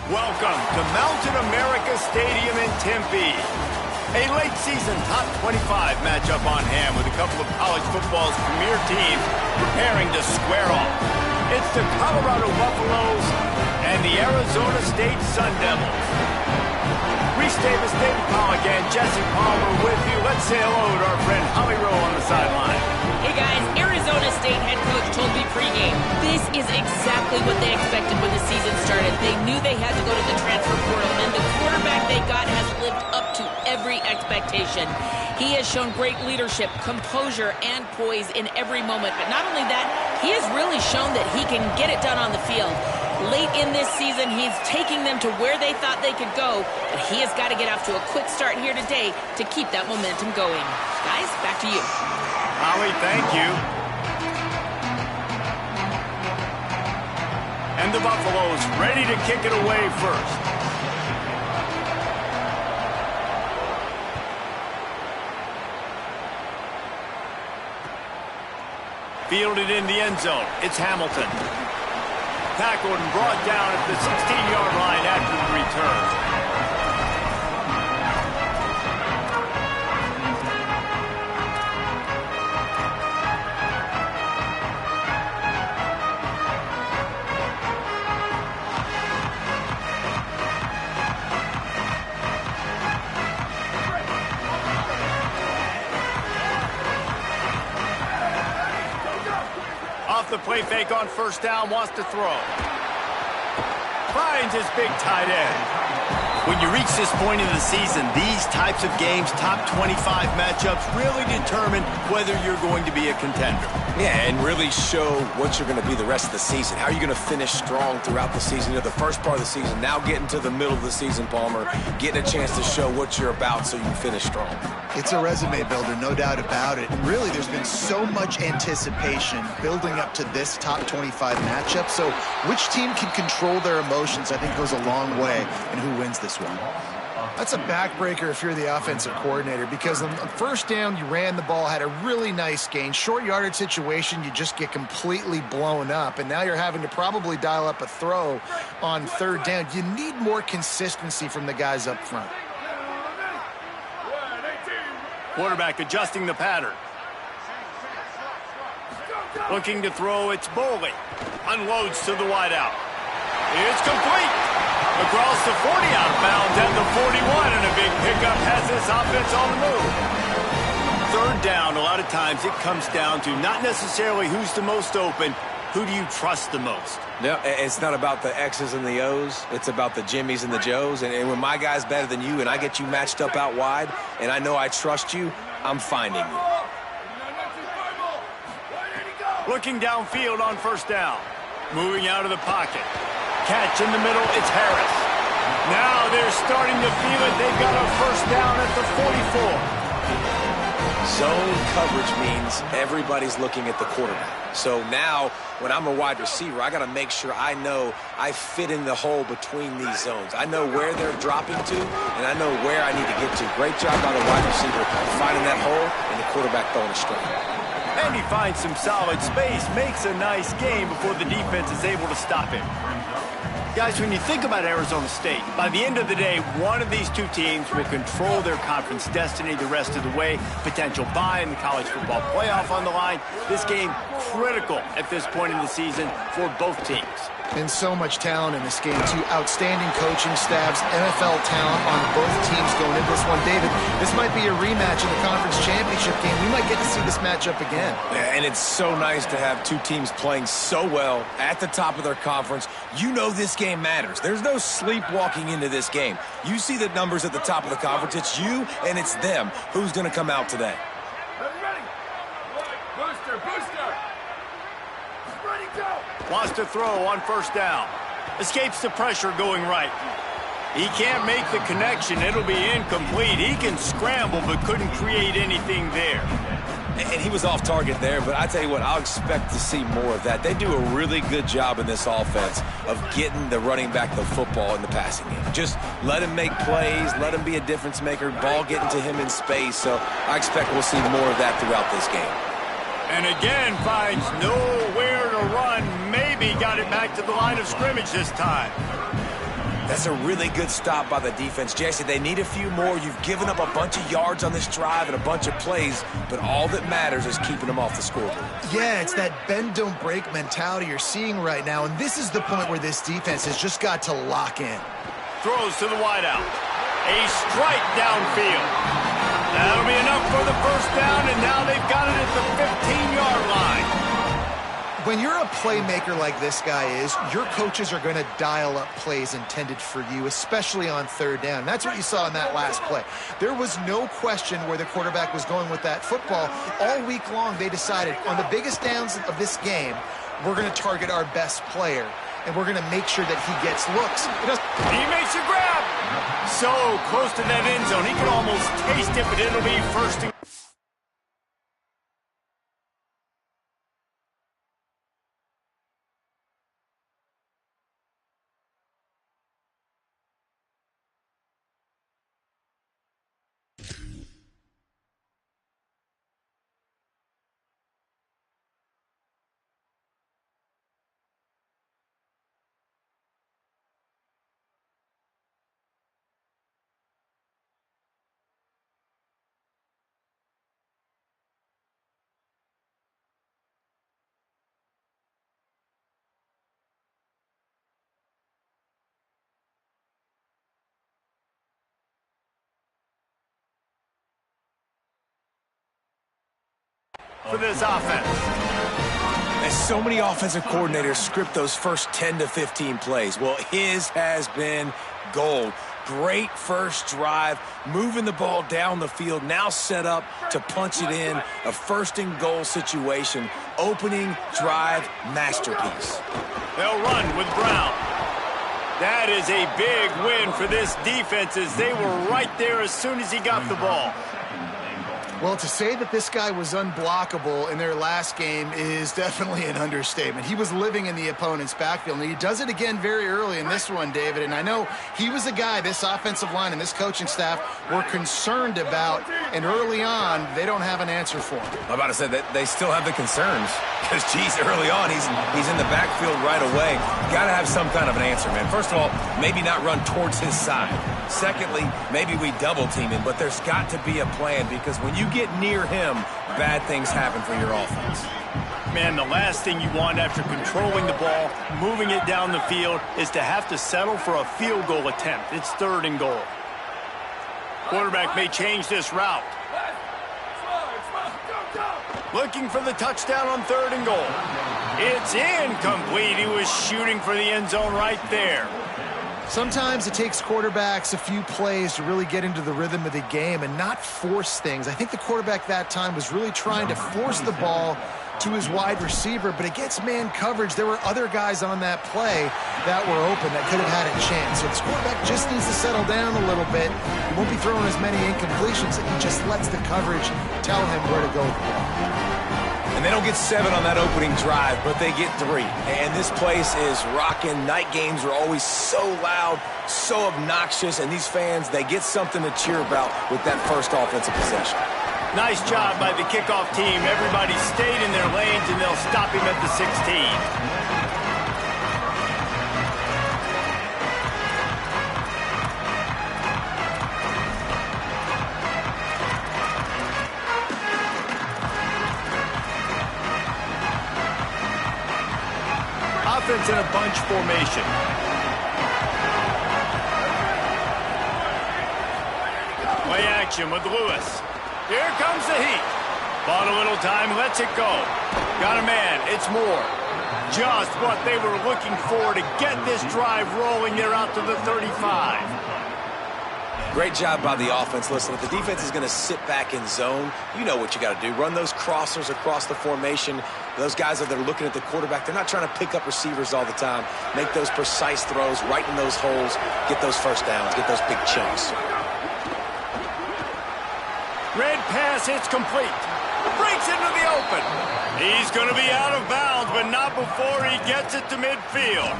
Welcome to Mountain America Stadium in Tempe. A late-season top 25 matchup on hand with a couple of college football's premier teams preparing to square off. It's the Colorado Buffaloes and the Arizona State Sun Devils. Reese Davis, David Pollack, and Jesse Palmer with you. Let's say hello to our friend Holly Rowe on the sideline. Hey guys, Arizona State head coach told me pregame, this is exactly what they expected when the season started. They knew they had to go to the transfer portal, and the quarterback they got has lived up to every expectation. He has shown great leadership, composure, and poise in every moment. But not only that, he has really shown that he can get it done on the field. Late in this season, he's taking them to where they thought they could go, but he has got to get off to a quick start here today to keep that momentum going. Guys, back to you. Holly, thank you. And the Buffaloes ready to kick it away first. Fielded in the end zone. It's Hamilton. Tackled and brought down at the 16-yard line after the return. Off the play fake on first down, wants to throw. Finds his big tight end. When you reach this point in the season, these types of games, top 25 matchups, really determine whether you're going to be a contender. Yeah, and really show what you're going to be the rest of the season. How are you going to finish strong throughout the season? You know, the first part of the season, now getting to the middle of the season, Palmer, getting a chance to show what you're about so you can finish strong. It's a resume builder, no doubt about it. And really, there's been so much anticipation building up to this top 25 matchup. So which team can control their emotions, I think, goes a long way in who wins this one. That's a backbreaker if you're the offensive coordinator, because on first down, you ran the ball, had a really nice gain. Short yardage situation, you just get completely blown up, and now you're having to probably dial up a throw on third down. You need more consistency from the guys up front. Quarterback adjusting the pattern. Looking to throw, it's Boley. Unloads to the wideout. It's complete. Across the 40 out of bounds at the 41, and a big pickup has this offense on the move. Third down, a lot of times it comes down to not necessarily who's the most open, who do you trust the most? No, it's not about the X's and the O's. It's about the Jimmies and the Joes. And when my guy's better than you and I get you matched up out wide and I know I trust you, I'm finding you. Looking downfield on first down. Moving out of the pocket. Catch in the middle, it's Harris. Now they're starting to feel it. They've got a first down at the 44. Zone coverage means everybody's looking at the quarterback. So now, when I'm a wide receiver, I got to make sure I know I fit in the hole between these zones. I know where they're dropping to, and I know where I need to get to. Great job by the wide receiver finding that hole, and the quarterback throwing it straight. And he finds some solid space, makes a nice game before the defense is able to stop him. Guys, when you think about Arizona State, by the end of the day, one of these two teams will control their conference destiny the rest of the way. Potential bye in the college football playoff on the line. This game critical at this point in the season for both teams. And so much talent in this game, too. Outstanding coaching staffs, NFL talent on both teams going into this one. David, this might be a rematch in the conference championship game. We might get to see this matchup again. Yeah, and it's so nice to have two teams playing so well at the top of their conference. You know this game matters. There's no sleepwalking into this game. You see the numbers at the top of the conference. It's you and it's them. Who's going to come out today? Wants to throw on first down. Escapes the pressure going right. He can't make the connection. It'll be incomplete. He can scramble but couldn't create anything there. And he was off target there, but I tell you what, I'll expect to see more of that. They do a really good job in this offense of getting the running back the football in the passing game. Just let him make plays, let him be a difference maker, ball getting to him in space. So I expect we'll see more of that throughout this game. And again, finds nowhere to run. Maybe got it back to the line of scrimmage this time. That's a really good stop by the defense. Jesse, they need a few more. You've given up a bunch of yards on this drive and a bunch of plays, but all that matters is keeping them off the scoreboard. Yeah, it's that bend, don't break mentality you're seeing right now, and this is the point where this defense has just got to lock in. Throws to the wideout. A strike downfield. That'll be enough for the first down, and now they've got it at the 15-yard line. When you're a playmaker like this guy is, your coaches are going to dial up plays intended for you, especially on third down. That's what you saw in that last play. There was no question where the quarterback was going with that football. All week long, they decided on the biggest downs of this game, we're going to target our best player, and we're going to make sure that he gets looks. He makes a grab. So close to that end zone, he can almost taste it, but it'll be first and... for this offense. And so many offensive coordinators script those first 10 to 15 plays. Well, his has been gold. Great first drive, moving the ball down the field, now set up to punch it in. A first and goal situation. Opening drive masterpiece. They'll run with Brown. That is a big win for this defense as they were right there as soon as he got the ball. Well, to say that this guy was unblockable in their last game is definitely an understatement. He was living in the opponent's backfield, and he does it again very early in this one, David. And I know he was a guy this offensive line and this coaching staff were concerned about, and early on, they don't have an answer for him. I'm about to say that they still have the concerns because, geez, early on, he's in the backfield right away. Got to have some kind of an answer, man. First of all, maybe not run towards his side. Secondly, maybe we double team him, but there's got to be a plan because when you get near him, bad things happen for your offense. Man, the last thing you want after controlling the ball, moving it down the field, is to have to settle for a field goal attempt. It's third and goal. Quarterback may change this route. Looking for the touchdown on third and goal. It's incomplete. He was shooting for the end zone right there. Sometimes it takes quarterbacks a few plays to really get into the rhythm of the game and not force things. I think the quarterback that time was really trying to force the ball to his wide receiver, but against man coverage, there were other guys on that play that were open that could have had a chance. So this quarterback just needs to settle down a little bit. He won't be throwing as many incompletions. He just lets the coverage tell him where to go with the ball. And they don't get 7 on that opening drive, but they get 3. And this place is rocking. Night games are always so loud, so obnoxious, and these fans, they get something to cheer about with that first offensive possession. Nice job by the kickoff team. Everybody stayed in their lanes, and they'll stop him at the 16. Offense in a bunch formation. Play action with Lewis. Here comes the heat. Bought a little time, lets it go. Got a man, it's Moore. Just what they were looking for to get this drive rolling. They're out to the 35. Great job by the offense. Listen, if the defense is going to sit back in zone, you know what you got to do. Run those crossers across the formation. Those guys that are looking at the quarterback, they're not trying to pick up receivers all the time. Make those precise throws, right in those holes, get those first downs, get those big chunks. Red pass hits complete. Breaks into the open. He's going to be out of bounds, but not before he gets it to midfield.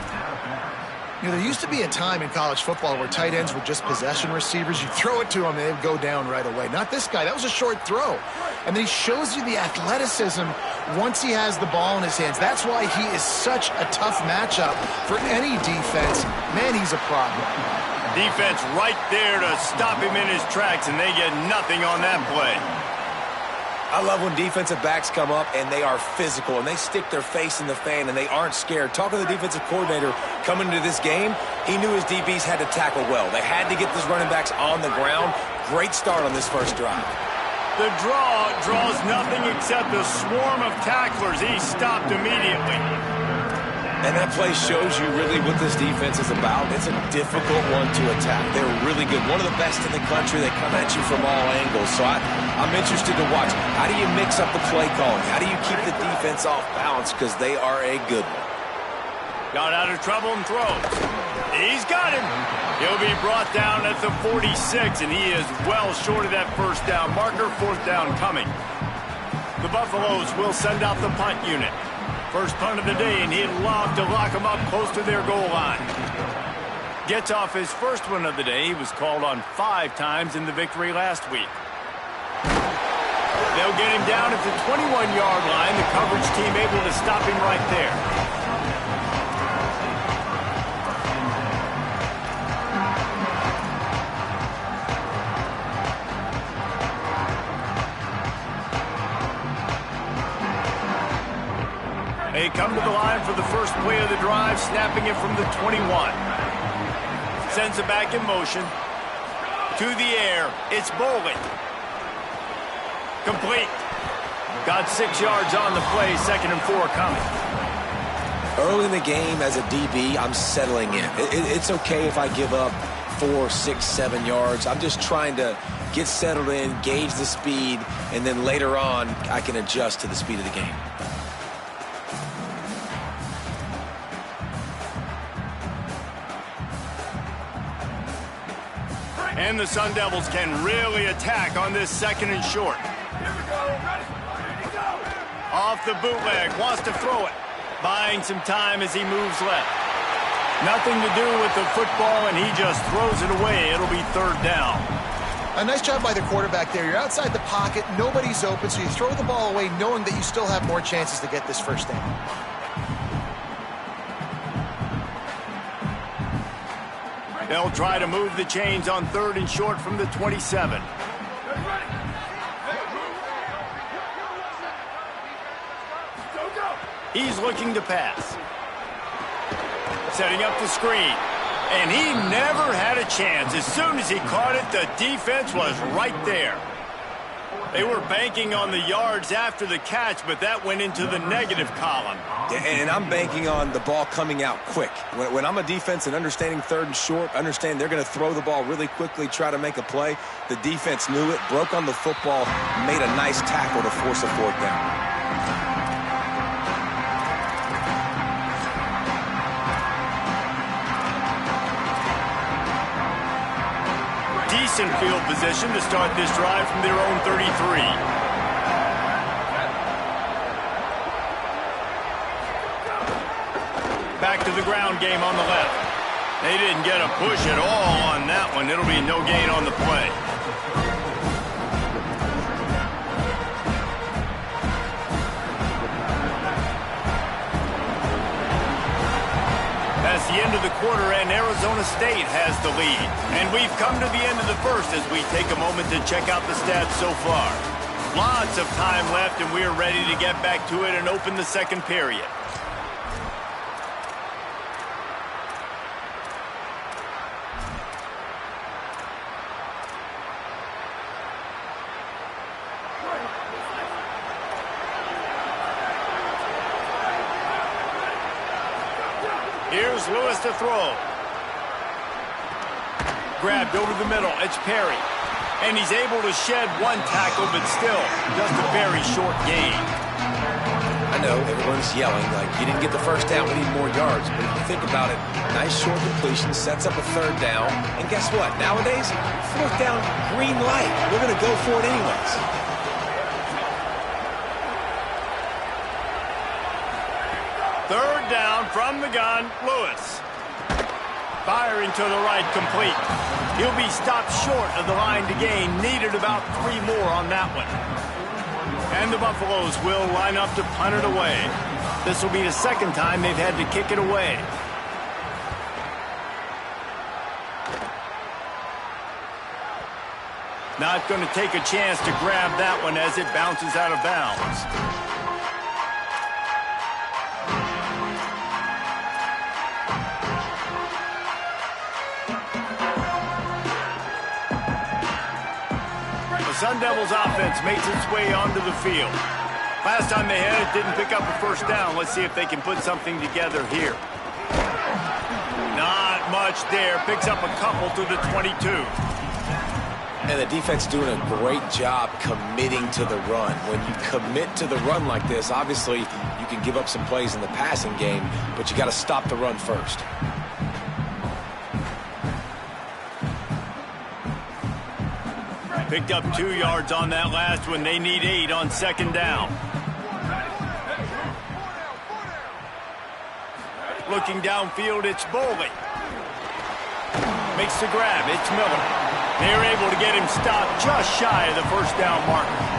You know, there used to be a time in college football where tight ends were just possession receivers. You throw it to them, and they'd go down right away. Not this guy. That was a short throw. And then he shows you the athleticism once he has the ball in his hands. That's why he is such a tough matchup for any defense. Man, he's a problem. Defense right there to stop him in his tracks, and they get nothing on that play. I love when defensive backs come up and they are physical and they stick their face in the fan and they aren't scared. Talking to the defensive coordinator coming into this game, he knew his DBs had to tackle well. They had to get those running backs on the ground. Great start on this first drive. The draw draws nothing except a swarm of tacklers. He stopped immediately. And that play shows you really what this defense is about. It's a difficult one to attack. They're really good. One of the best in the country. They come at you from all angles. So I'm interested to watch. How do you mix up the play calling? How do you keep the defense off balance? Because they are a good one. Got out of trouble and throws. He's got him. He'll be brought down at the 46, and he is well short of that first down marker. Fourth down coming. The Buffaloes will send out the punt unit. First punt of the day, and he'd love to lock him up close to their goal line. Gets off his first one of the day. He was called on 5 times in the victory last week. They'll get him down at the 21-yard line. The coverage team able to stop him right there. They come to the line for the first play of the drive, snapping it from the 21. Sends it back in motion. To the air. It's Bowling. Complete. Got 6 yards on the play. 2nd and 4 coming. Early in the game as a DB, I'm settling in. It's okay if I give up 4, 6, 7 yards. I'm just trying to get settled in, gauge the speed, and then later on, I can adjust to the speed of the game. And the Sun Devils can really attack on this 2nd and short. Off the bootleg, wants to throw it. Buying some time as he moves left. Nothing to do with the football, and he just throws it away. It'll be 3rd down. A nice job by the quarterback there. You're outside the pocket, nobody's open, so you throw the ball away knowing that you still have more chances to get this first down. They'll try to move the chains on 3rd and short from the 27. He's looking to pass. Setting up the screen. And he never had a chance. As soon as he caught it, the defense was right there. They were banking on the yards after the catch, but that went into the negative column. And I'm banking on the ball coming out quick. When I'm a defense and understanding 3rd and short, understand they're going to throw the ball really quickly, try to make a play. The defense knew it, broke on the football, made a nice tackle to force a 4th down. Decent field position to start this drive from their own 33. Back to the ground game on the left. They didn't get a push at all on that one. It'll be no gain on the play. That's the end of the quarter, and Arizona State has the lead. And we've come to the end of the first as we take a moment to check out the stats so far. Lots of time left, and we're ready to get back to it and open the 2nd period. Here's Lewis to throw. Grabbed over the middle. It's Perry. And he's able to shed 1 tackle, but still just a very short gain. I know everyone's yelling like you didn't get the first down, we need more yards. But if you think about it, nice short completion, sets up a 3rd down. And guess what? Nowadays, 4th down, green light. We're going to go for it anyways. Third down from the gun, Lewis. Firing to the right, complete. He'll be stopped short of the line to gain. Needed about 3 more on that one. And the Buffaloes will line up to punt it away. This will be the second time they've had to kick it away. Not going to take a chance to grab that one as it bounces out of bounds. The Sun Devils offense makes its way onto the field. Last time they had it, didn't pick up a first down. Let's see if they can put something together here. Not much there. Picks up a couple to the 22. And the defense doing a great job committing to the run. When you commit to the run like this, obviously you can give up some plays in the passing game, but you got to stop the run first. Picked up 2 yards on that last one. They need 8 on second down. Looking downfield, it's Boley. Makes the grab. It's Miller. They're able to get him stopped just shy of the first down marker.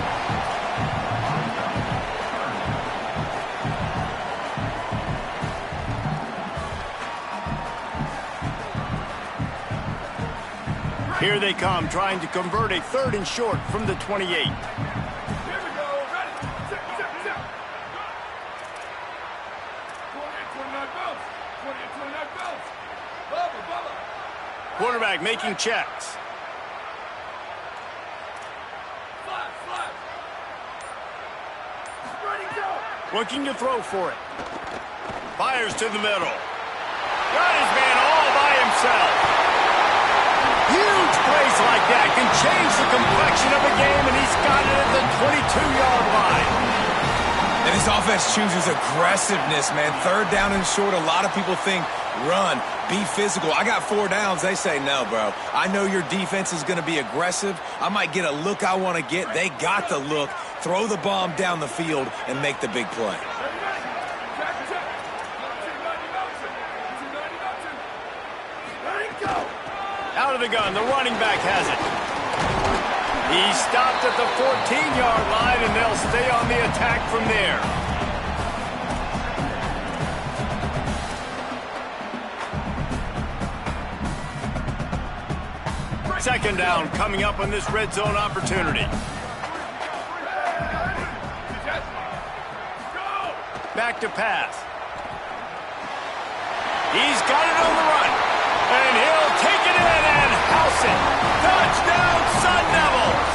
Here they come, trying to convert a 3rd and short from the 28. Here we go. Ready. Zip. 28-29 belts. 28-29 belts. Bubba. Quarterback making checks. Flat. Ready, go. Looking to throw for it. Fires to the middle. Got his man all by himself. Huge plays like that can change the complexion of a game, and he's got it at the 22-yard line. And this offense chooses aggressiveness, man. 3rd down and short, a lot of people think run, be physical. I got 4 downs. They say, no, bro. I know your defense is going to be aggressive. I might get a look I want to get. They got the look. Throw the bomb down the field and make the big play. Out of the gun, the running back has it. He stopped at the 14-yard line, and they'll stay on the attack from there. Second down coming up on this red zone opportunity. Back to pass. He's got it on the run. And he'll take it in and house it. Touchdown, Sun Devils!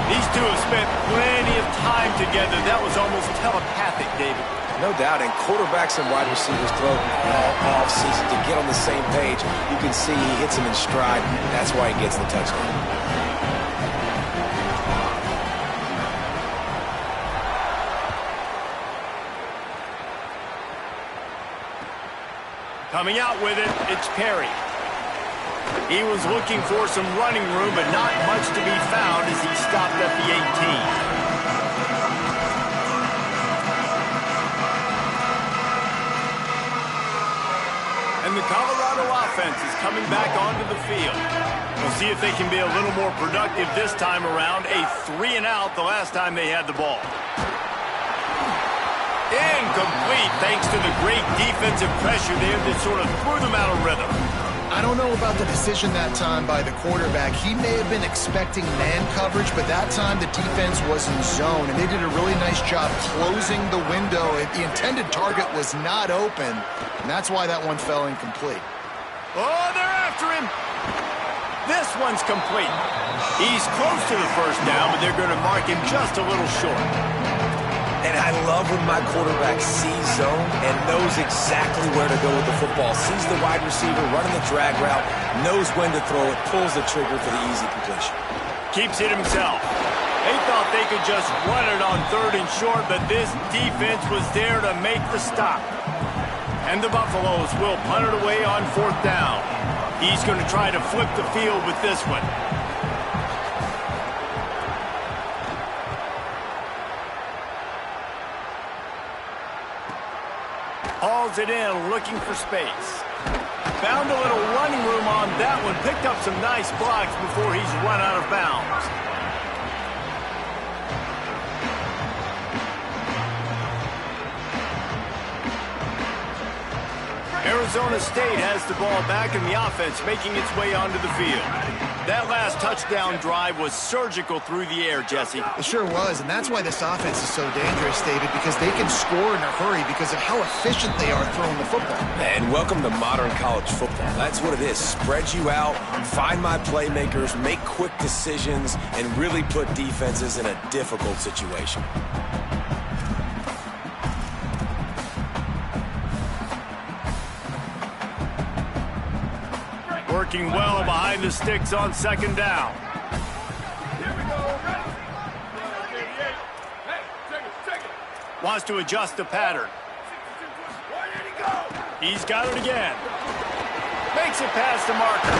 These two have spent plenty of time together. That was almost telepathic, David. No doubt, and quarterbacks and wide receivers throw all offseason to get on the same page. You can see he hits him in stride. That's why he gets the touchdown. Coming out with it, it's Perry. He was looking for some running room, but not much to be found as he stopped at the 18. And the Colorado offense is coming back onto the field. We'll see if they can be a little more productive this time around. A 3-and-out the last time they had the ball. Incomplete, thanks to the great defensive pressure there that sort of threw them out of rhythm. I don't know about the decision that time by the quarterback. He may have been expecting man coverage, but that time the defense was in zone, and they did a really nice job closing the window. The intended target was not open, and that's why that one fell incomplete. Oh, they're after him. This one's complete. He's close to the first down, but they're going to mark him just a little short. And I love when my quarterback sees zone and knows exactly where to go with the football. Sees the wide receiver running the drag route, knows when to throw it, pulls the trigger for the easy completion. Keeps it himself. They thought they could just run it on 3rd and short, but this defense was there to make the stop. And the Buffaloes will punt it away on 4th down. He's going to try to flip the field with this one. Hauls it in, looking for space. Found a little running room on that one. Picked up some nice blocks before he's run out of bounds. Arizona State has the ball back in the offense, making its way onto the field. That last touchdown drive was surgical through the air, Jesse. It sure was, and that's why this offense is so dangerous, David, because they can score in a hurry because of how efficient they are throwing the football. And welcome to modern college football. That's what it is. Spread you out, find my playmakers, make quick decisions, and really put defenses in a difficult situation. Working well behind the sticks on second down. Here we go. Ready? 88. Hey, take it. Wants to adjust the pattern. Where did he go? He's got it again. Makes it past the marker.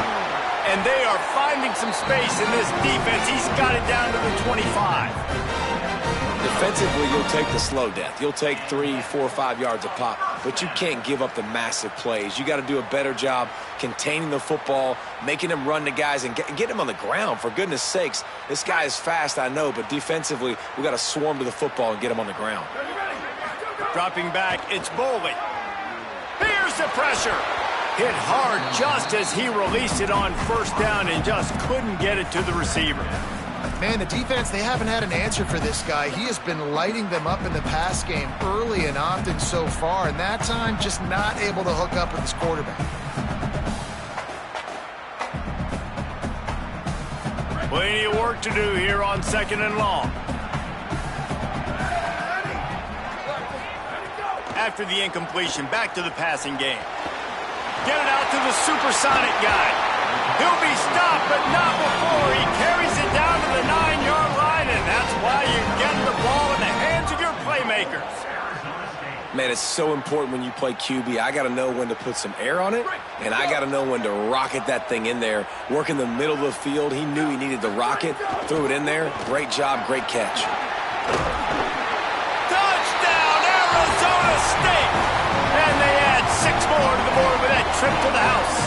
And they are finding some space in this defense. He's got it down to the 25. Defensively, you'll take the slow death. You'll take 3, 4, 5 yards a pop, but you can't give up the massive plays. You got to do a better job containing the football, making him run to guys, and get him on the ground, for goodness sakes. This guy is fast, I know, but defensively, we got to swarm to the football and get him on the ground. Dropping back, it's Boley. Here's the pressure. Hit hard just as he released it on first down and just couldn't get it to the receiver. Man, the defense, they haven't had an answer for this guy. He has been lighting them up in the pass game early and often so far, and that time just not able to hook up with his quarterback. Plenty of work to do here on second and long. After the incompletion, back to the passing game. Get it out to the supersonic guy. He'll be stopped, but not before he carries it down to the 9-yard line, and that's why you get the ball in the hands of your playmakers. Man, it's so important when you play QB. I got to know when to put some air on it, and I got to know when to rocket that thing in there. Work in the middle of the field. He knew he needed to rocket, threw it in there. Great job, great catch. Touchdown, Arizona State! And they add 6 more to the board with that trip to the house.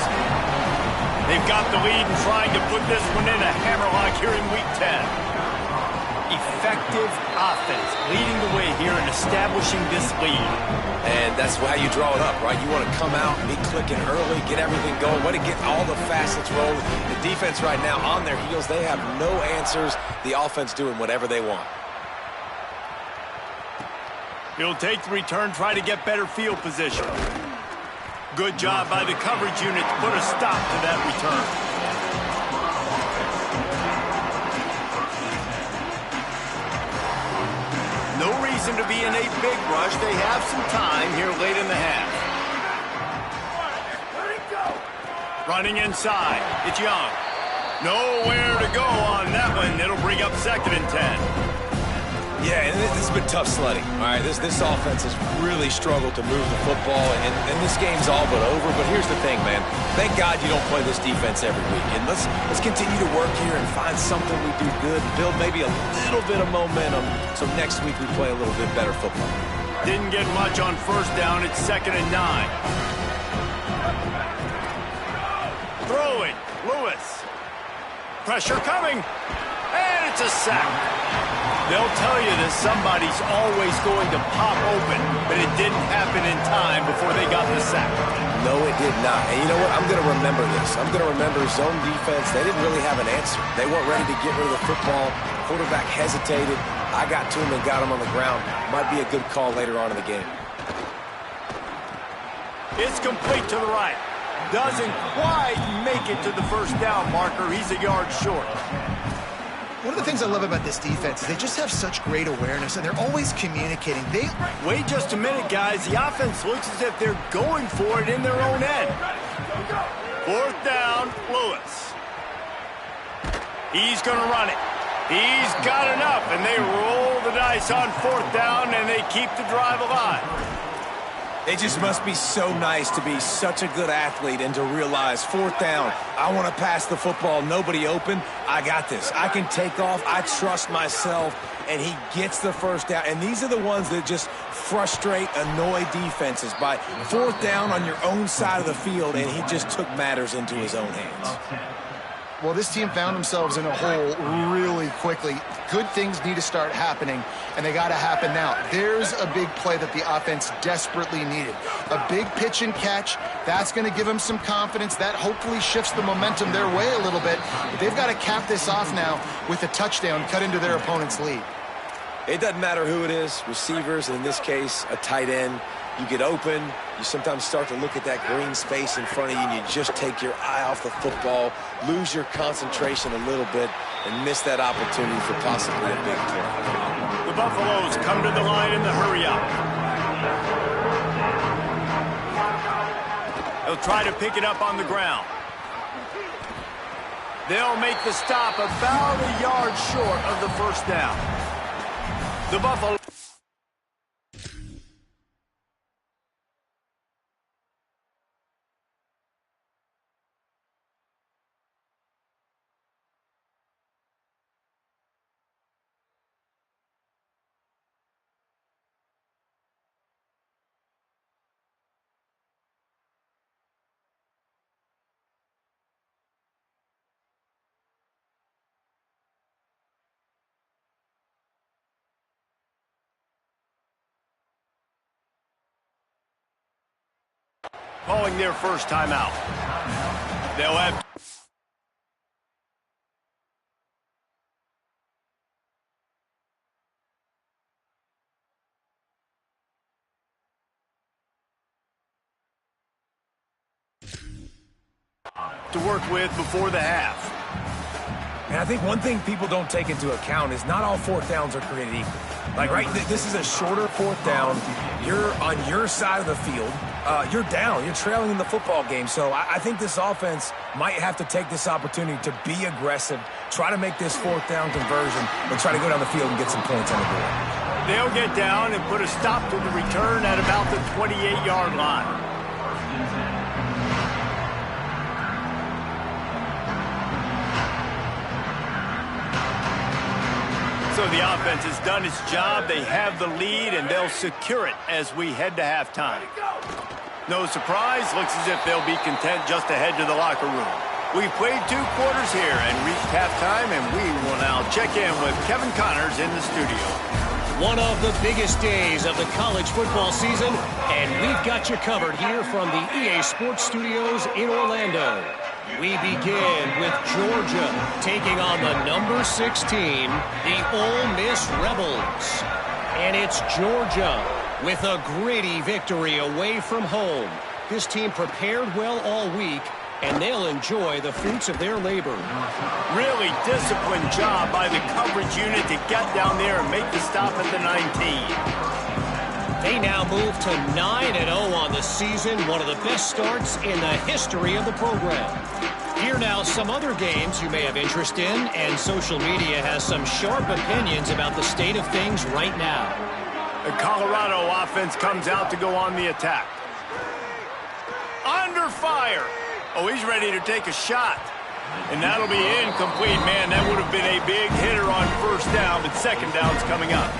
They've got the lead and trying to put this one in a hammerlock here in Week 10. Effective offense leading the way here and establishing this lead. And that's how you draw it up, right? You want to come out, be clicking early, get everything going, want to get all the facets rolling. The defense right now on their heels, they have no answers. The offense doing whatever they want. He'll take the return, try to get better field position. Good job by the coverage unit to put a stop to that return. No reason to be in a big rush. They have some time here late in the half. Running inside. It's Young. Nowhere to go on that one. It'll bring up second and 10. Yeah, and this has been tough sledding. All right, this offense has really struggled to move the football, and this game's all but over. But here's the thing, man. Thank God you don't play this defense every week. And let's continue to work here and find something we do good, build maybe a little bit of momentum, so next week we play a little bit better football. Didn't get much on first down. It's second and 9. Throwing, Lewis. Pressure coming, and it's a sack. They'll tell you that somebody's always going to pop open, but it didn't happen in time before they got the sack. No, it did not. And you know what? I'm going to remember this. I'm going to remember zone defense. They didn't really have an answer. They weren't ready to get rid of the football. Quarterback hesitated. I got to him and got him on the ground. Might be a good call later on in the game. It's complete to the right. Doesn't quite make it to the first down marker. He's a yard short. One of the things I love about this defense is they just have such great awareness, and they're always communicating. Wait just a minute, guys. The offense looks as if they're going for it in their own end. Fourth down, Lewis. He's going to run it. He's got enough, and they roll the dice on fourth down, and they keep the drive alive. It just must be so nice to be such a good athlete and to realize 4th down, I want to pass the football, nobody open, I got this. I can take off, I trust myself, and he gets the 1st down. And these are the ones that just frustrate, annoy defenses by 4th down on your own side of the field, and he just took matters into his own hands. Well, this team found themselves in a hole really quickly. Good things need to start happening, and they got to happen now. There's a big play that the offense desperately needed. A big pitch and catch. That's going to give them some confidence. That hopefully shifts the momentum their way a little bit. But they've got to cap this off now with a touchdown cut into their opponent's lead. It doesn't matter who it is, receivers, in this case, a tight end. You get open, you sometimes start to look at that green space in front of you, and you just take your eye off the football, lose your concentration a little bit, and miss that opportunity for possibly a big play. The Buffaloes come to the line in the hurry-up. They'll try to pick it up on the ground. They'll make the stop about a yard short of the 1st down. The Buffalo... calling their first timeout. They'll have... to work with before the half. And I think one thing people don't take into account is not all 4th downs are created equal. Like, right, this is a shorter 4th down. You're on your side of the field. You're down. You're trailing in the football game. So I think this offense might have to take this opportunity to be aggressive, try to make this 4th down conversion, and try to go down the field and get some points on the board. They'll get down and put a stop to the return at about the 28-yard line. So the offense has done its job. They have the lead, and they'll secure it as we head to halftime. No surprise, looks as if they'll be content just to head to the locker room. We've played 2 quarters here and reached halftime, and we will now check in with Kevin Connors in the studio. One of the biggest days of the college football season, and we've got you covered here from the EA Sports Studios in Orlando. We begin with Georgia taking on the number 16, the Ole Miss Rebels. And it's Georgia with a gritty victory away from home. This team prepared well all week, and they'll enjoy the fruits of their labor. Really disciplined job by the coverage unit to get down there and make the stop at the 19. They now move to 9-0 on the season, one of the best starts in the history of the program. Here now some other games you may have interest in, and social media has some sharp opinions about the state of things right now. The Colorado offense comes out to go on the attack. Under fire. Oh, he's ready to take a shot. And that'll be incomplete. Man, that would have been a big hitter on 1st down, but 2nd down's coming up.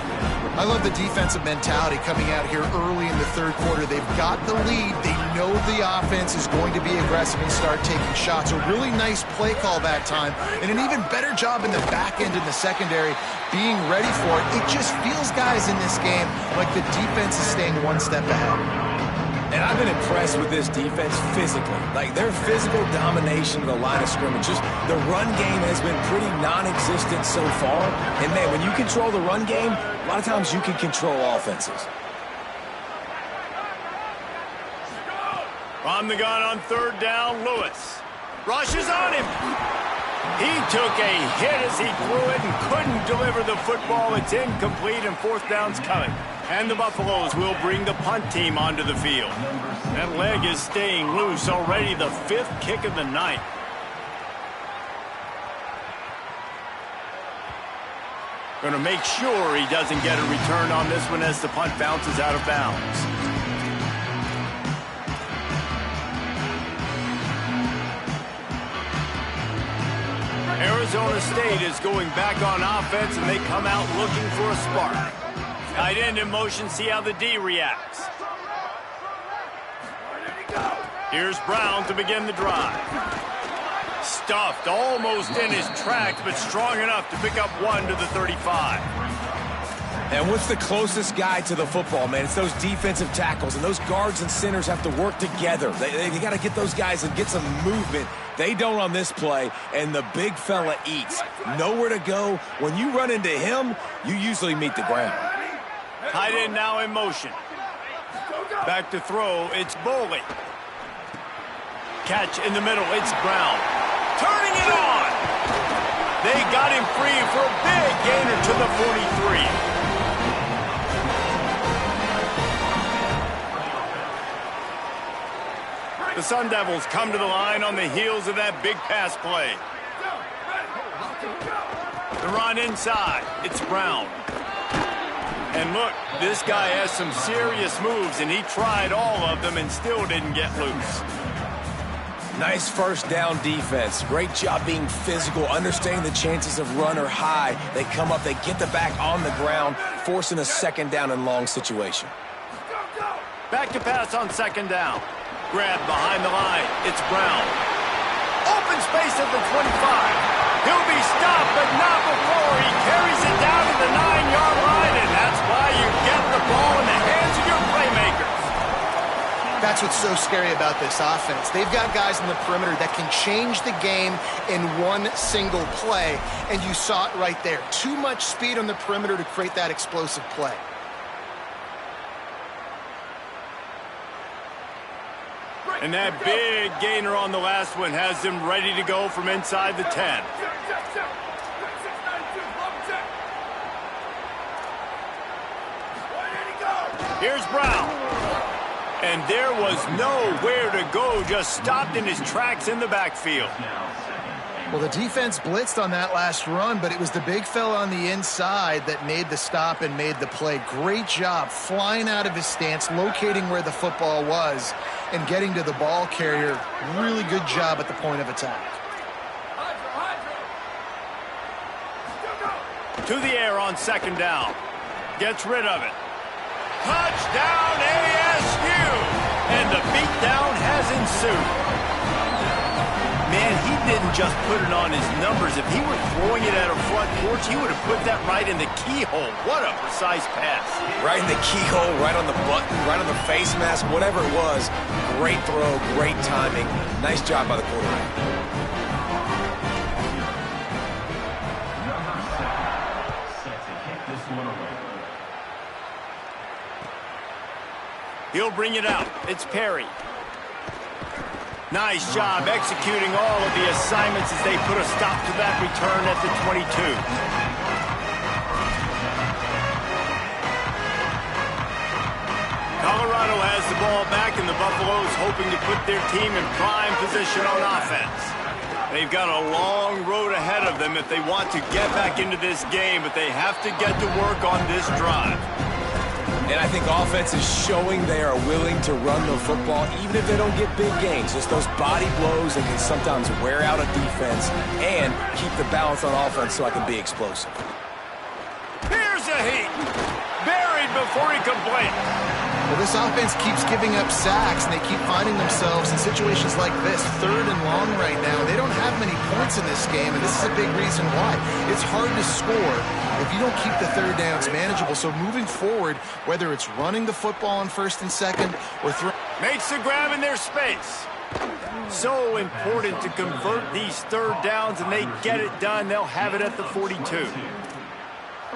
I love the defensive mentality coming out here early in the 3rd quarter. They've got the lead. They know the offense is going to be aggressive and start taking shots. A really nice play call that time, and an even better job in the back end in the secondary being ready for it. It just feels, guys, in this game like the defense is staying one step ahead. And I've been impressed with this defense physically. Like, their physical domination of the line of scrimmage. Just the run game has been pretty non-existent so far. And, man, when you control the run game, a lot of times you can control offenses. On the gun on 3rd down, Lewis. Rushes on him. He took a hit as he threw it and couldn't deliver the football. It's incomplete, and 4th down's coming. And the Buffaloes will bring the punt team onto the field. That leg is staying loose already, the 5th kick of the night. Going to make sure he doesn't get a return on this one as the punt bounces out of bounds. Arizona State is going back on offense, and they come out looking for a spark. Tight end in motion, see how the D reacts. Here's Brown to begin the drive. Stuffed almost in his tracks, but strong enough to pick up 1 to the 35. And what's the closest guy to the football, man? It's those defensive tackles, and those guards and centers have to work together. They got to get those guys and get some movement. They don't on this play, and the big fella eats. Nowhere to go. When you run into him, you usually meet the ground. Tight end now in motion. Back to throw, it's Boley. Catch in the middle, it's Brown. Turning it on! They got him free for a big gainer to the 43. The Sun Devils come to the line on the heels of that big pass play. The run inside, it's Brown. And look, this guy has some serious moves, and he tried all of them and still didn't get loose. Nice first down defense. Great job being physical, understanding the chances of run are high. They come up, they get the back on the ground, forcing a second down and long situation. Back to pass on second down. Grab behind the line. It's Brown. Open space at the 25. He'll be stopped, but not before he carries it down to the 9-yard line, and that's why you get the ball in the hands of your playmakers. That's what's so scary about this offense. They've got guys in the perimeter that can change the game in one single play, and you saw it right there. Too much speed on the perimeter to create that explosive play. And that big gainer on the last one has them ready to go from inside the 10. Here's Brown. And there was nowhere to go, just stopped in his tracks in the backfield. Well, the defense blitzed on that last run, but it was the big fella on the inside that made the stop and made the play. Great job flying out of his stance, locating where the football was, and getting to the ball carrier. Really good job at the point of attack. To the air on second down. Gets rid of it. Touchdown ASU! And the beatdown has ensued. Man, he didn't just put it on his numbers. If he were throwing it at a front porch, he would have put that right in the keyhole. What a precise pass. Right in the keyhole, right on the button, right on the face mask, whatever it was. Great throw, great timing. Nice job by the quarterback. He'll bring it out. It's Perry. Nice job executing all of the assignments as they put a stop to that return at the 22. Colorado has the ball back, and the Buffaloes hoping to put their team in prime position on offense. They've got a long road ahead of them if they want to get back into this game, but they have to get to work on this drive. And I think offense is showing they are willing to run the football, even if they don't get big gains. Just those body blows that can sometimes wear out a defense and keep the balance on offense so I can be explosive. Here's a heat. Buried before he can blink. Well, this offense keeps giving up sacks, and they keep finding themselves in situations like this, third and long right now. They don't have many points in this game, and this is a big reason why. It's hard to score if you don't keep the third downs manageable. So moving forward, whether it's running the football on first and second or makes the grab in their space. So important to convert these third downs, and they get it done. They'll have it at the 42.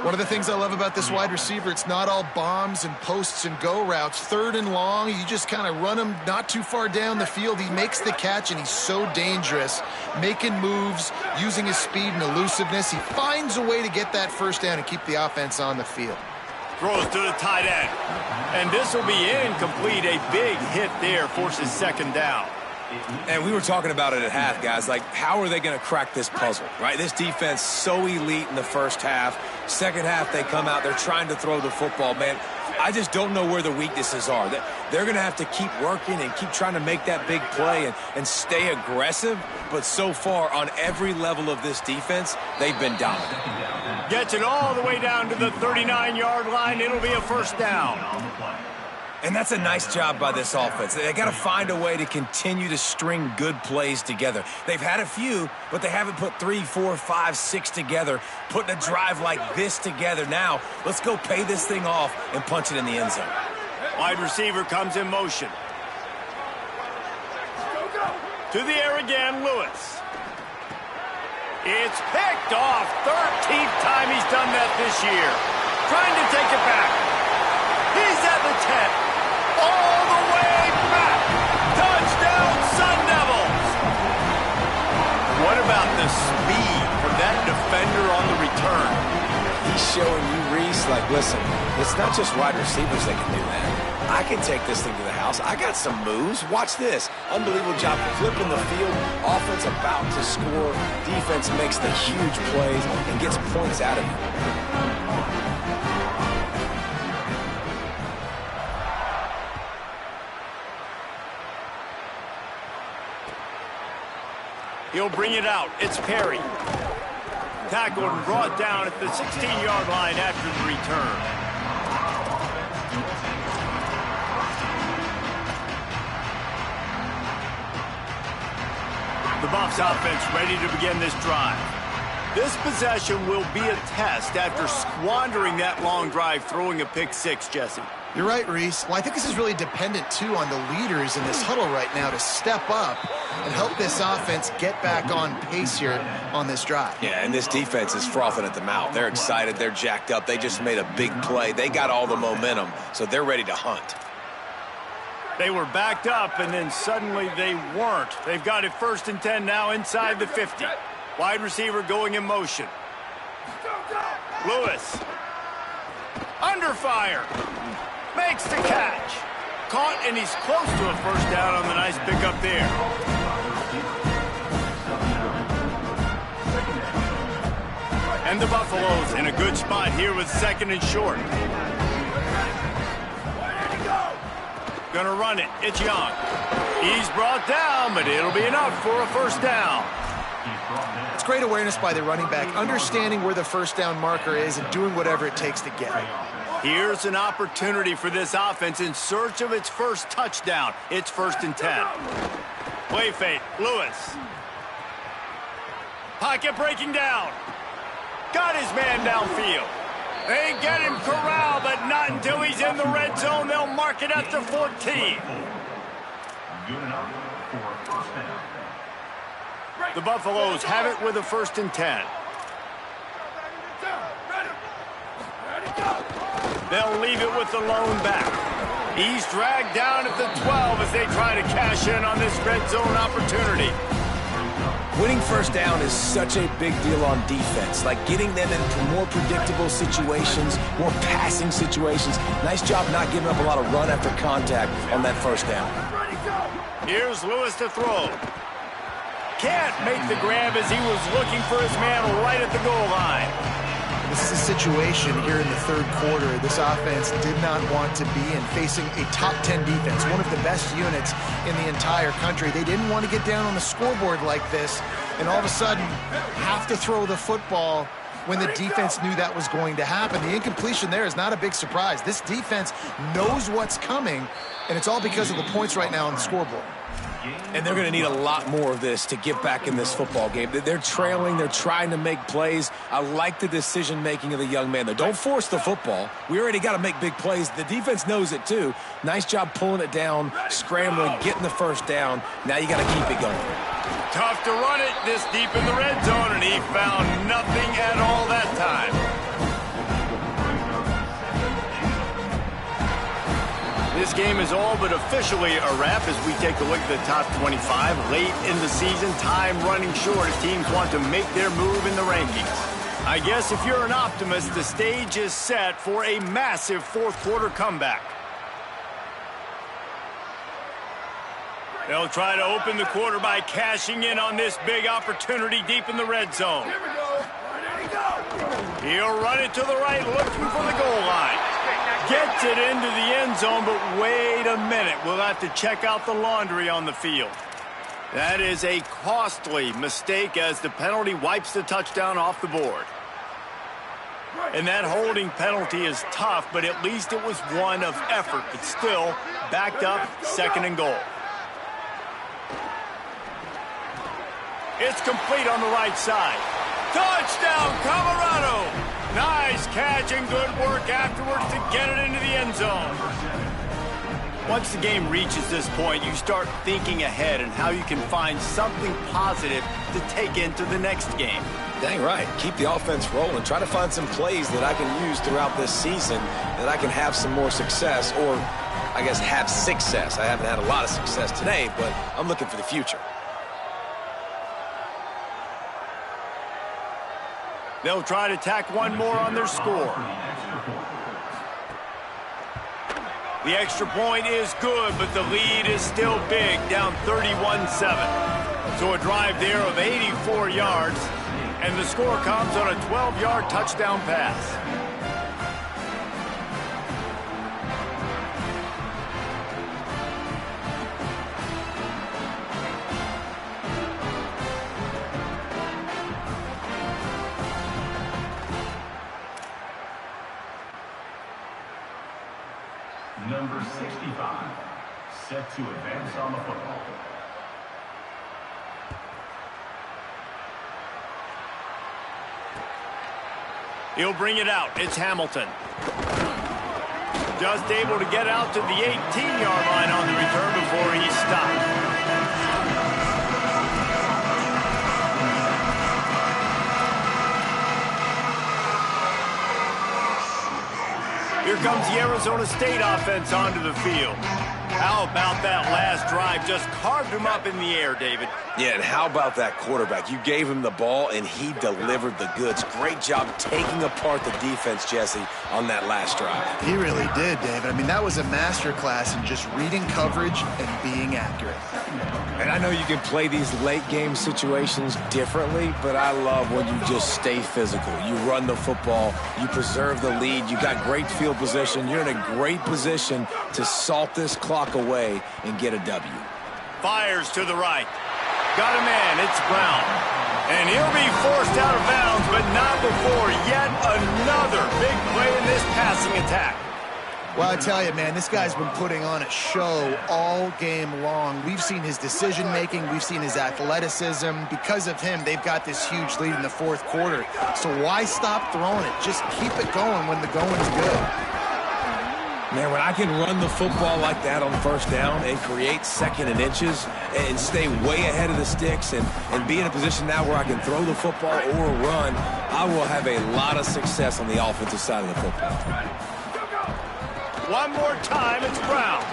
One of the things I love about this wide receiver, it's not all bombs and posts and go routes. Third and long, you just kind of run him not too far down the field. He makes the catch, and he's so dangerous, making moves, using his speed and elusiveness. He finds a way to get that first down and keep the offense on the field. Throws to the tight end. And this will be incomplete. A big hit there forces second down. And we were talking about it at half, guys. Like, how are they going to crack this puzzle, right? This defense so elite in the first half. Second half, they come out. They're trying to throw the football, man. I just don't know where the weaknesses are. They're going to have to keep working and keep trying to make that big play and stay aggressive. But so far, on every level of this defense, they've been dominant. Gets it all the way down to the 39-yard line. It'll be a first down. And that's a nice job by this offense. They got to find a way to continue to string good plays together. They've had a few, but they haven't put 3, 4, 5, 6 together, putting a drive like this together. Now, let's go pay this thing off and punch it in the end zone. Wide receiver comes in motion. To the air again, Lewis. It's picked off. 13th time he's done that this year. Trying to take it back. He's at the 10. All the way back. Touchdown, Sun Devils. What about the speed from that defender on the return? He's showing you, Reese, like, listen, it's not just wide receivers that can do that. I can take this thing to the house. I got some moves. Watch this. Unbelievable job flipping the field. Offense about to score. Defense makes the huge plays and gets points out of it. He'll bring it out. It's Perry. Tackled and brought down at the 16-yard line after the return. The Buffs offense ready to begin this drive. This possession will be a test after squandering that long drive, throwing a pick six, Jesse. You're right, Reese. Well, I think this is really dependent, too, on the leaders in this huddle right now to step up and help this offense get back on pace here on this drive. Yeah, and this defense is frothing at the mouth. They're excited. They're jacked up. They just made a big play. They got all the momentum, so they're ready to hunt. They were backed up, and then suddenly they weren't. They've got it 1st and 10 now inside the 50. Wide receiver going in motion. Lewis. Under fire. Makes the catch. Caught, and he's close to a first down on the nice pickup there. And the Buffaloes in a good spot here with 2nd and short. Gonna run it. It's Young. He's brought down, but it'll be enough for a first down. It's great awareness by the running back, understanding where the first down marker is and doing whatever it takes to get it. Here's an opportunity for this offense in search of its first touchdown. It's 1st and 10. Play fake. Lewis. Pocket breaking down. Got his man downfield. They get him corralled, but not until he's in the red zone. They'll mark it at the 14. The Buffaloes have it with a 1st and 10. They'll leave it with the lone back. He's dragged down at the 12 as they try to cash in on this red zone opportunity. Winning first down is such a big deal on defense, like getting them into more predictable situations, more passing situations. Nice job not giving up a lot of run after contact on that first down. Here's Lewis to throw. Can't make the grab as he was looking for his man right at the goal line. This is a situation here in the 3rd quarter this offense did not want to be in, facing a top 10 defense, one of the best units in the entire country. They didn't want to get down on the scoreboard like this and all of a sudden have to throw the football when the defense knew that was going to happen. The incompletion there is not a big surprise. This defense knows what's coming, and it's all because of the points right now on the scoreboard. And they're going to need a lot more of this to get back in this football game. They're trailing. They're trying to make plays. I like the decision-making of the young man, though. Don't force the football. We already got to make big plays. The defense knows it, too. Nice job pulling it down, scrambling, getting the first down. Now you got to keep it going. Tough to run it this deep in the red zone, and he found nothing at all that time. This game is all but officially a wrap as we take a look at the top 25. Late in the season, time running short as teams want to make their move in the rankings. I guess if you're an optimist, the stage is set for a massive 4th quarter comeback. They'll try to open the quarter by cashing in on this big opportunity deep in the red zone. Here we go. Ready to go. He'll run it to the right, looking for the goal line. Gets it into the end zone, but wait a minute. We'll have to check out the laundry on the field. That is a costly mistake as the penalty wipes the touchdown off the board. And that holding penalty is tough, but at least it was one of effort. But still, backed up, 2nd and goal. It's complete on the right side. Touchdown, Colorado! Nice catch and good work afterwards to get it into the end zone. Once the game reaches this point, you start thinking ahead and how you can find something positive to take into the next game. Dang right. Keep the offense rolling. Try to find some plays that I can use throughout this season that I can have some more success, or I guess have success. I haven't had a lot of success today, but I'm looking for the future. They'll try to tack one more on their score. The extra point is good, but the lead is still big, down 31-7. So a drive there of 84 yards, and the score comes on a 12-yard touchdown pass. Number 65, set to advance on the football. He'll bring it out. It's Hamilton. Just able to get out to the 18-yard line on the return before he stopped. Here comes the Arizona State offense onto the field. How about that last drive? Just carved him up in the air, David. Yeah, and how about that quarterback? You gave him the ball, and he delivered the goods. Great job taking apart the defense, Jesse, on that last drive. He really did, David. I mean, that was a masterclass in just reading coverage and being accurate. And I know you can play these late-game situations differently, but I love when you just stay physical. You run the football, you preserve the lead, you got great field position, you're in a great position to salt this clock away and get a W. Fires to the right. Got a man, it's Brown. And he'll be forced out of bounds, but not before yet another big play in this passing attack. Well, I tell you, man, this guy's been putting on a show all game long. We've seen his decision-making. We've seen his athleticism. Because of him, they've got this huge lead in the fourth quarter. So why stop throwing it? Just keep it going when the going's good. Man, when I can run the football like that on first down and create 2nd and inches and stay way ahead of the sticks and be in a position now where I can throw the football or run, I will have a lot of success on the offensive side of the football. One more time, it's Brown.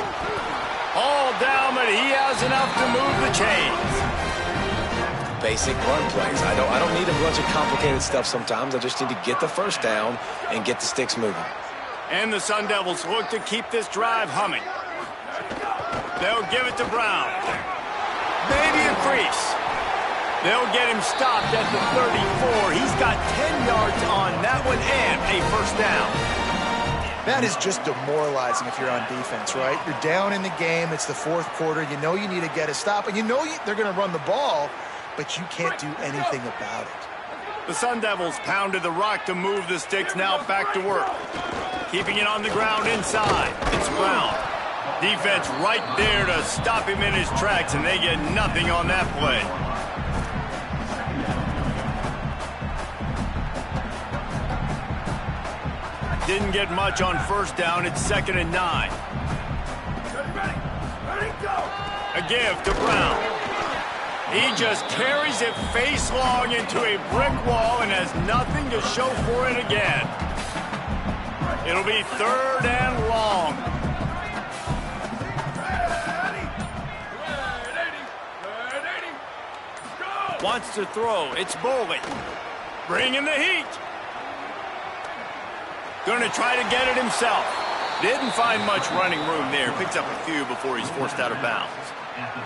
All down, but he has enough to move the chains. Basic run plays. I don't need a bunch of complicated stuff sometimes. I just need to get the first down and get the sticks moving. And the Sun Devils look to keep this drive humming. They'll give it to Brown. Maybe a crease. They'll get him stopped at the 34. He's got 10 yards on that one and a first down. That is just demoralizing if you're on defense, right? You're down in the game. It's the fourth quarter. You know you need to get a stop, and you know they're going to run the ball, but you can't do anything about it. The Sun Devils pounded the rock to move the sticks, now back to work. Keeping it on the ground inside. It's Brown. Defense right there to stop him in his tracks, and they get nothing on that play. Didn't get much on first down. It's 2nd and 9. A give to Brown. He just carries it face long into a brick wall and has nothing to show for it again. It'll be 3rd and long. Wants to throw. It's Boley. Bringing the heat. Going to try to get it himself. Didn't find much running room there. Picks up a few before he's forced out of bounds.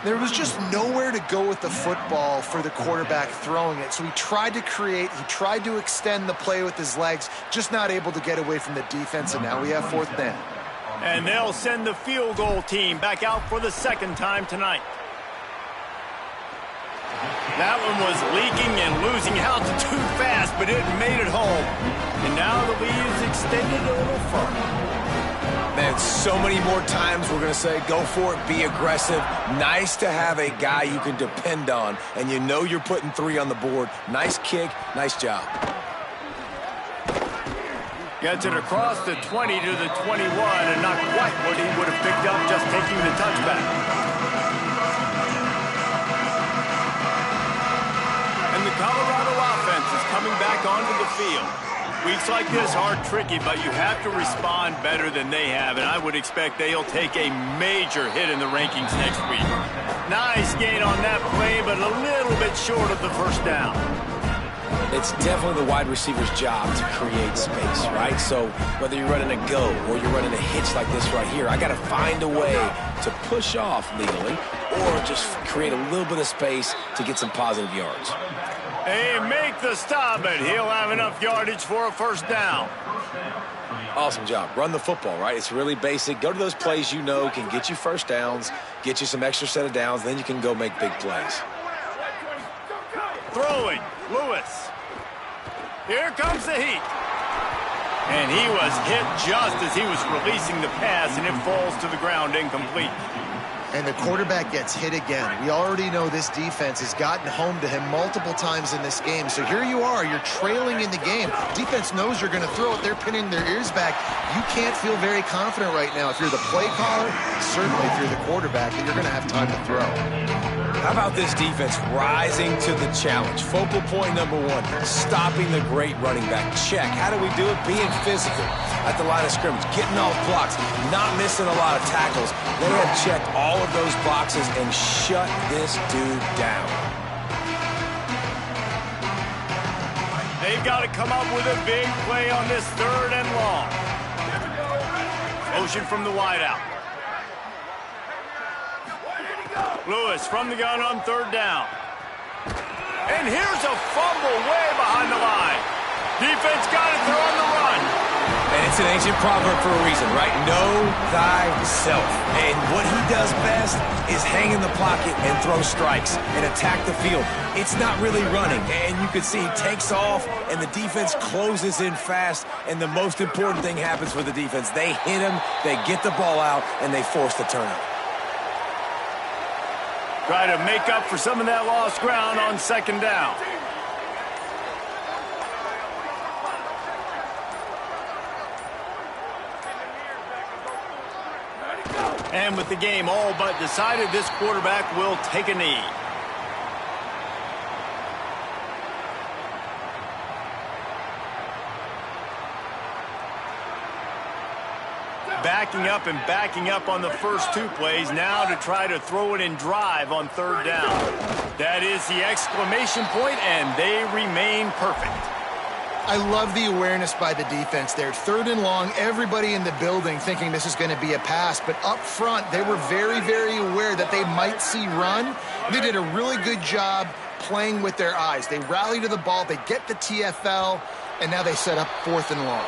There was just nowhere to go with the football for the quarterback throwing it. So he tried to create, he tried to extend the play with his legs, just not able to get away from the defense, and now we have 4th down. And they'll send the field goal team back out for the 2nd time tonight. That one was leaking and losing altitude fast, but it made it home. And now the lead is extended a little further. Man, so many more times we're going to say, go for it, be aggressive. Nice to have a guy you can depend on, and you know you're putting 3 on the board. Nice kick, nice job. Gets it across the 20 to the 21, and not quite what he would have picked up just taking the touchback. And the Colorado offense is coming back onto the field. Weeks like this are tricky, but you have to respond better than they have, and I would expect they'll take a major hit in the rankings next week. Nice gain on that play, but a little bit short of the 1st down. It's definitely the wide receiver's job to create space, right? So whether you're running a go or you're running a hitch like this right here, I got to find a way to push off legally or just create a little bit of space to get some positive yards. They make the stop, but he'll have enough yardage for a 1st down. Awesome job. Run the football, right? It's really basic. Go to those plays you know can get you 1st downs, get you some extra set of downs, then you can go make big plays. Throwing, Lewis. Here comes the heat. And he was hit just as he was releasing the pass, and it falls to the ground incomplete. And the quarterback gets hit again. We already know this defense has gotten home to him multiple times in this game. So here you are, you're trailing in the game. Defense knows you're going to throw it. They're pinning their ears back. You can't feel very confident right now if you're the play caller, certainly if you're the quarterback, that you're going to have time to throw. How about this defense rising to the challenge? Focal point number 1, stopping the great running back. Check. How do we do it? Being physical at the line of scrimmage, getting off blocks, not missing a lot of tackles. They have checked all of those boxes and shut this dude down. They've got to come up with a big play on this 3rd and long. Motion from the wideout. Lewis from the gun on 3rd down. And here's a fumble way behind the line. Defense got it, they're on the run. And it's an ancient proverb for a reason, right? Know thyself. And what he does best is hang in the pocket and throw strikes and attack the field. It's not really running. And you can see he takes off and the defense closes in fast. And the most important thing happens for the defense. They hit him, they get the ball out, and they force the turnover. Try to make up for some of that lost ground on 2nd down. And with the game all but decided, this quarterback will take a knee. Backing up on the first 2 plays, now to try to throw it in drive on 3rd down. That is the exclamation point, and they remain perfect. I love the awareness by the defense there. 3rd and long, everybody in the building thinking this is going to be a pass, but up front, they were very, very aware that they might see run. They did a really good job playing with their eyes. They rally to the ball, they get the TFL, and now they set up 4th and long.